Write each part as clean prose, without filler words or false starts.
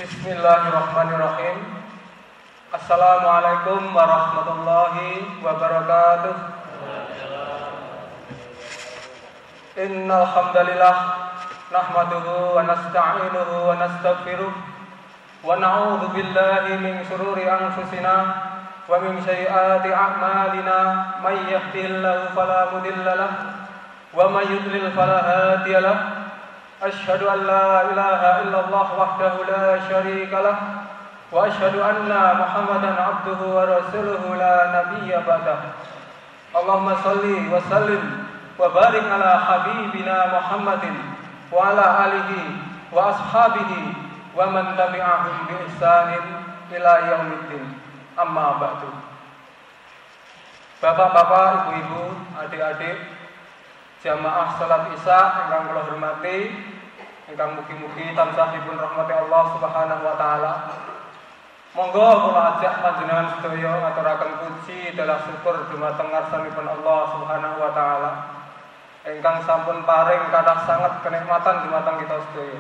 Bismillahirrahmanirrahim. Assalamualaikum warahmatullahi wabarakatuh. Innal hamdalillah nahmaduhu wa nasta'inuhu wa nastaghfiruh wa na'udzu billahi min shururi anfusina wa min sayyiati a'malina may yahdihillahu fala mudilla lahu wa may yudlil fala hadiya lahu. Asyhadu an la ilaha illallah wahdahu la syarika lah wa asyhadu anna Muhammadan abduhu wa rasuluhu la nabiyya ba'dah. Allahumma shalli wa sallim wa barik ala habibina Muhammadin wa ala alihi wa ashabihi wa man tabi'ahum bi ihsanin ila yaumiddin. Amma ba'du. Bapak-bapak, ibu-ibu, adik-adik jamaah salat Isya ingkang kula hormati, ingkang mugi-mugi tansah dipun rahmati Allah Subhanahu wa taala. Monggo kula ajak panjenengan sedaya ngaturaken puji dalah syukur dumateng ngarsanipun Allah Subhanahu wa taala ingkang sampun paring kathah sanget kenikmatan dumateng kita sedaya.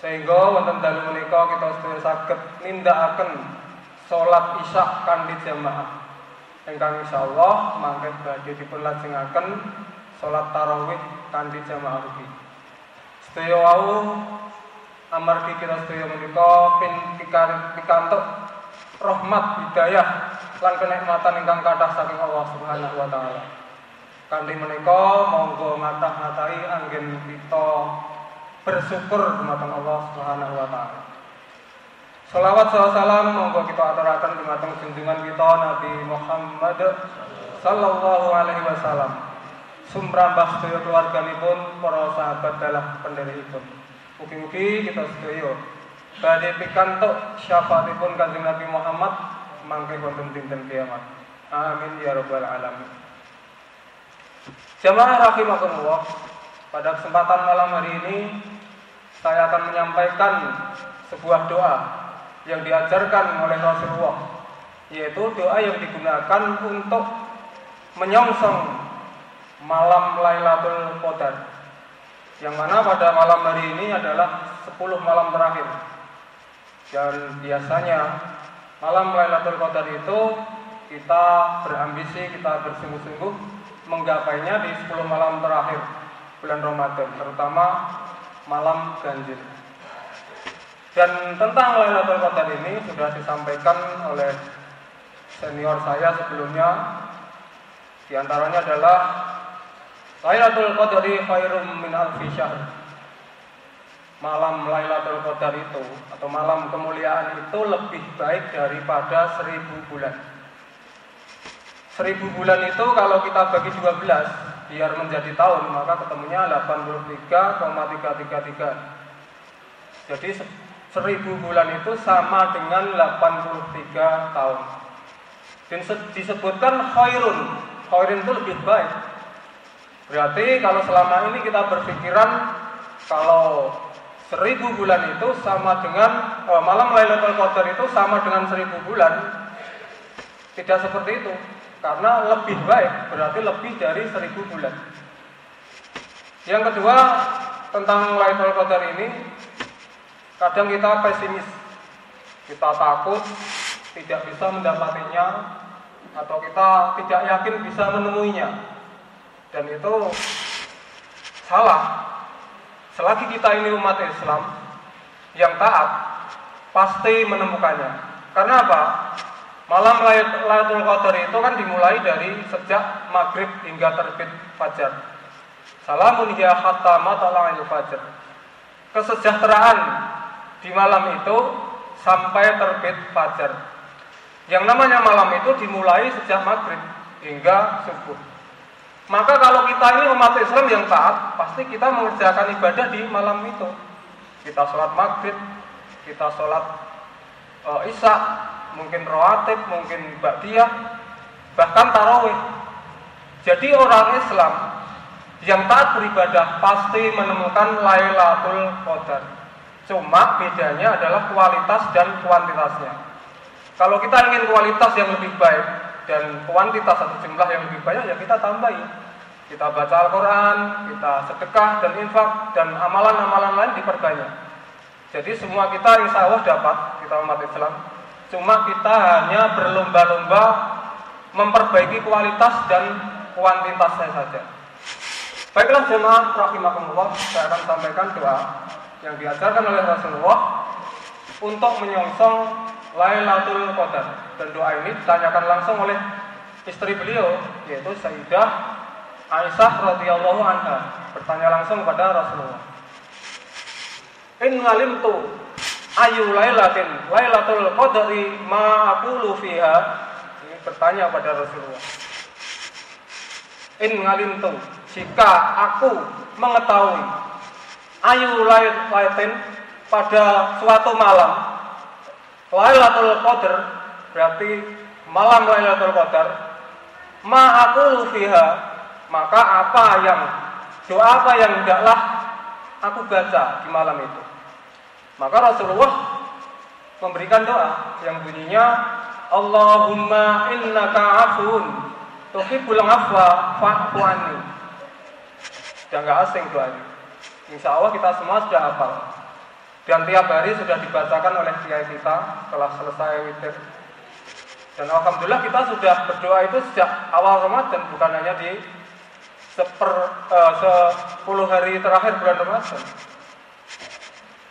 Sehingga wonten dalu menika kita sedaya saged nindakaken salat Isya kanthi jamaah. Ingkang insyaallah mangke badhe dipun lajengaken salat tarawih kanthi jamaah ugi. Sedaya wau amargi kita sedaya menika pikantuk rahmat hidayah lan kenikmatan ingkang kathah saking Allah Subhanahu wa taala. Kanthi menika monggo ngathah-ngatahi anggen kita bersyukur dumateng Allah Subhanahu wa taala. Shalawat salam monggo kita aturaken dumateng junjungan kita Nabi Muhammad sallallahu alaihi wasallam. Sumrambah sedaya keluarganipun, para sahabat dalah pendheripun. Mugi-mugi kita sedaya badhe pikantuk syafaatipun Kanjeng Nabi Muhammad mangke wonten dinten kiamat. Amin ya rabbal alamin. Jamaah rahimakumullah, pada kesempatan malam hari ini saya akan menyampaikan sebuah doa yang diajarkan oleh Rasulullah, yaitu doa yang digunakan untuk menyongsong malam Lailatul Qadar, yang mana pada malam hari ini adalah 10 malam terakhir. Dan biasanya malam Lailatul Qadar itu kita berambisi, kita bersungguh-sungguh menggapainya di 10 malam terakhir bulan Ramadan, terutama malam ganjil. Dan tentang Lailatul Qadar ini sudah disampaikan oleh senior saya sebelumnya. Di antaranya adalah Lailatul Qadri khairum min alfi syahr. Malam Lailatul Qadar itu atau malam kemuliaan itu lebih baik daripada 1000 bulan. 1000 bulan itu kalau kita bagi 12 biar menjadi tahun, maka ketemunya 83,333. Jadi 1000 bulan itu sama dengan 83 tahun. Dan disebutkan khairun. Khairun itu lebih baik. Berarti kalau selama ini kita berpikiran kalau 1000 bulan itu sama dengan malam Lailatul Qadar itu sama dengan 1000 bulan, tidak seperti itu. Karena lebih baik berarti lebih dari 1000 bulan. Yang kedua, tentang Lailatul Qadar ini, kadang kita pesimis, kita takut tidak bisa mendapatinya, atau kita tidak yakin bisa menemuinya. Dan itu salah. Selagi kita ini umat Islam yang taat, pasti menemukannya. Karena apa? Malam Lailatul Qadar itu kan dimulai dari sejak maghrib hingga terbit fajar. Salamun hiya hatta matla'il fajar. Kesejahteraan di malam itu sampai terbit fajar. Yang namanya malam itu dimulai sejak maghrib hingga subuh. Maka kalau kita ini umat Islam yang taat, pasti kita mengerjakan ibadah di malam itu. Kita sholat maghrib, kita sholat isya, mungkin rawatib, mungkin ba'diyah, bahkan tarawih. Jadi orang Islam yang taat beribadah pasti menemukan Lailatul Qadar. Cuma bedanya adalah kualitas dan kuantitasnya. Kalau kita ingin kualitas yang lebih baik dan kuantitas atau jumlah yang lebih banyak, ya kita tambahi. Kita baca Al-Quran, kita sedekah dan infak, dan amalan-amalan lain diperbanyak. Jadi semua kita insya Allah dapat, kita umat Islam. Cuma kita hanya berlomba-lomba memperbaiki kualitas dan kuantitasnya saja. Baiklah jemaah rahimakumullah, saya akan sampaikan doa yang diajarkan oleh Rasulullah untuk menyongsong Lailatul Qadar. Dan doa ini ditanyakan langsung oleh istri beliau, yaitu Sayyidah Aisyah radhiyallahu anha, bertanya langsung kepada Rasulullah. In ngalimtu ayu lailatul qadri ma aqulu fiha. Ini bertanya pada Rasulullah. In ngalimtu, jika aku mengetahui ayu lailatin pada suatu malam Lailatul Qadar, berarti malam Lailatul Qadar, ma aqulu fiha, maka doa apa yang hendaklah aku baca di malam itu. Maka Rasulullah memberikan doa yang bunyinya Allahumma innaka afun tuhibbul afwa fa'fu anni. Sudah nggak asing doa ini. Insya Allah kita semua sudah hafal. Dan tiap hari sudah dibacakan oleh kiai kita setelah selesai witir. Dan alhamdulillah kita sudah berdoa itu sejak awal Ramadan, bukan hanya di 10 hari terakhir bulan Ramadan.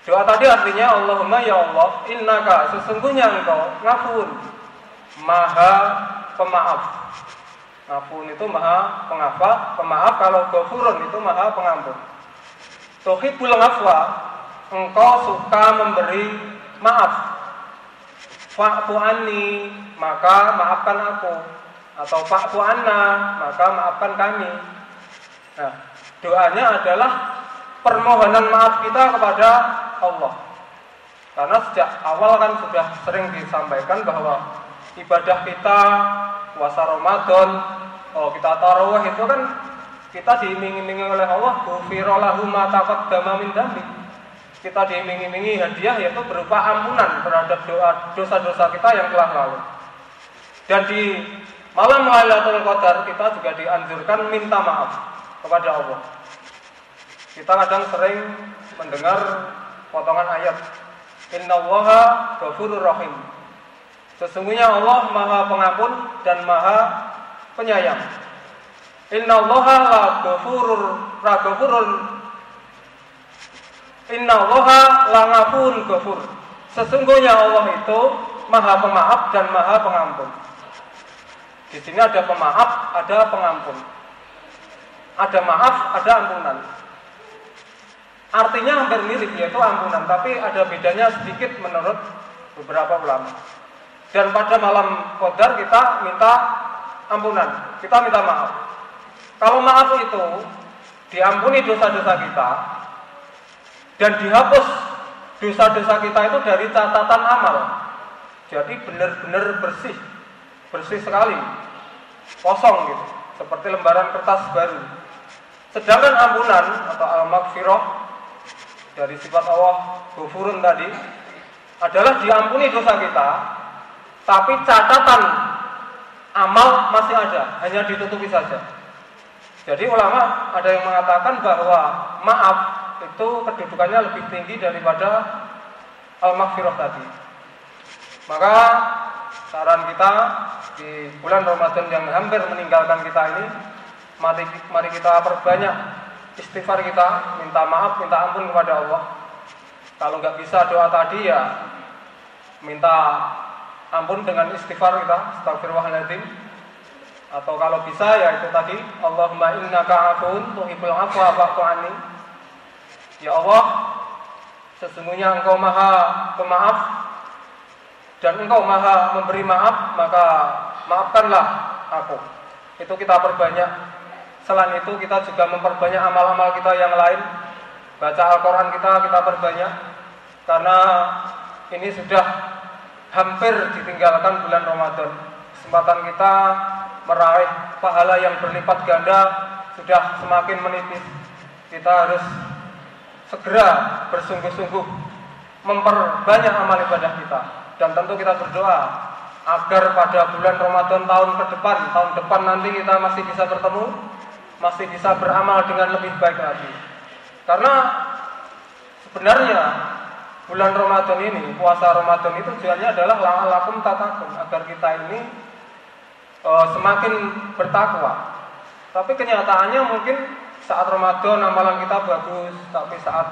Doa tadi artinya Allahumma ya Allah, innaka, sesungguhnya engkau ngafun, maha pemaaf. Ngafun itu maha pemaaf, kalau ghafurun itu maha pengampun. Tuhibbul afwa, engkau suka memberi maaf. Fa'fu anni, maka maafkan aku. Atau fa'fu anna, maka maafkan kami. Nah, doanya adalah permohonan maaf kita kepada Allah. Karena sejak awal kan sudah sering disampaikan bahwa ibadah kita puasa Ramadan, kita tarawih itu kan kita diiming-imingi oleh Allah, ghufira lahu ma taqaddama min dzambi. Kita diiming-imingi hadiah yaitu berupa ampunan terhadap dosa-dosa kita yang telah lalu. Dan di malam Lailatul Qadar kita juga dianjurkan minta maaf kepada Allah. Kita kadang sering mendengar potongan ayat Innallaha ghafurur rahim. Sesungguhnya Allah Maha Pengampun dan Maha Penyayang. Innallaha langafurun ghafur. Sesungguhnya Allah itu Maha Pemaaf dan Maha Pengampun. Di sini ada pemaaf, ada pengampun. Ada maaf, ada ampunan. Artinya hampir mirip, yaitu ampunan, tapi ada bedanya sedikit menurut beberapa ulama. Dan pada malam Qadar kita minta ampunan, kita minta maaf. Kalau maaf itu diampuni dosa-dosa kita dan dihapus dosa-dosa kita itu dari catatan amal. Jadi benar-benar bersih sekali, kosong gitu, seperti lembaran kertas baru. Sedangkan ampunan atau al-maghfirah dari sifat Allah ghafurun tadi adalah diampuni dosa kita, tapi catatan amal masih ada, hanya ditutupi saja. Jadi ulama ada yang mengatakan bahwa maaf itu kedudukannya lebih tinggi daripada al-maghfirah tadi. Maka saran kita di bulan Ramadan yang hampir meninggalkan kita ini, mari kita perbanyak istighfar kita, minta maaf, minta ampun kepada Allah. Kalau nggak bisa doa tadi ya minta ampun dengan istighfar kita, astagfirullahaladzim. Atau kalau bisa ya itu tadi, Allahumma innaka afun tuhibbul afwa fa'fu anni. Ya Allah, sesungguhnya Engkau Maha Pemaaf dan Engkau Maha memberi maaf, maka maafkanlah aku. Itu kita perbanyak. Selain itu kita juga memperbanyak amal-amal kita yang lain. Baca Al-Quran kita perbanyak. Karena ini sudah hampir ditinggalkan bulan Ramadan. Kesempatan kita meraih pahala yang berlipat ganda sudah semakin menipis. Kita harus segera bersungguh-sungguh memperbanyak amal ibadah kita. Dan tentu kita berdoa agar pada bulan Ramadan tahun depan nanti kita masih bisa bertemu, masih bisa beramal dengan lebih baik lagi. Karena sebenarnya bulan Ramadan ini, puasa Ramadan itu tujuannya adalah la'allakum tattaqun, agar kita ini semakin bertakwa. Tapi kenyataannya mungkin saat Ramadan amalan kita bagus, tapi saat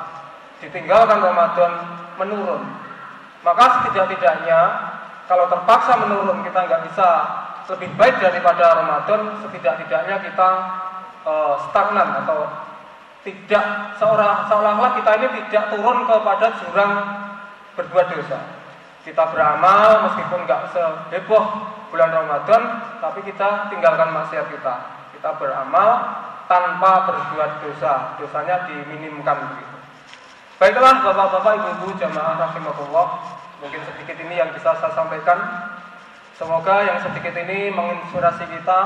ditinggalkan Ramadan menurun. Maka setidak-tidaknya kalau terpaksa menurun, kita nggak bisa lebih baik daripada Ramadan, setidak-tidaknya kita stagnan atau tidak, seolah-olah kita ini tidak turun kepada jurang berbuat dosa. Kita beramal meskipun nggak seheboh bulan Ramadan, tapi kita tinggalkan maksiat kita. Kita beramal tanpa berbuat dosa, dosanya diminimkan begitu. Baiklah bapak-bapak, ibu-ibu, jamaah rahimahullah, mungkin sedikit ini yang bisa saya sampaikan. Semoga yang sedikit ini menginspirasi kita,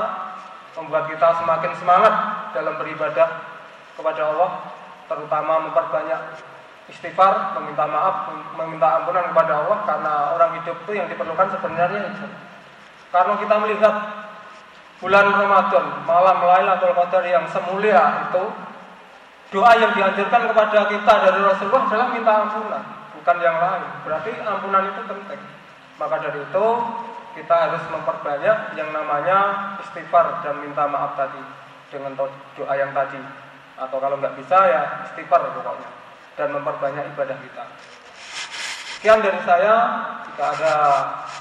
membuat kita semakin semangat dalam beribadah kepada Allah, terutama memperbanyak istighfar, meminta maaf, meminta ampunan kepada Allah, karena orang hidup itu yang diperlukan sebenarnya itu. Karena kita melihat bulan Ramadan, malam Lailatul Qadar yang semulia itu, doa yang dianjurkan kepada kita dari Rasulullah adalah minta ampunan, bukan yang lain. Berarti ampunan itu penting. Maka dari itu kita harus memperbanyak yang namanya istighfar dan minta maaf tadi dengan doa yang tadi. Atau kalau nggak bisa ya istighfar pokoknya, dan memperbanyak ibadah kita. Sekian dari saya. Jika ada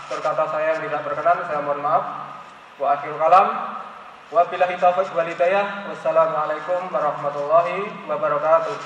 berkata saya yang tidak berkenan, saya mohon maaf. Wa akhirul kalam. Wabillahi taufiq wal hidayah. Wassalamualaikum warahmatullahi wabarakatuh.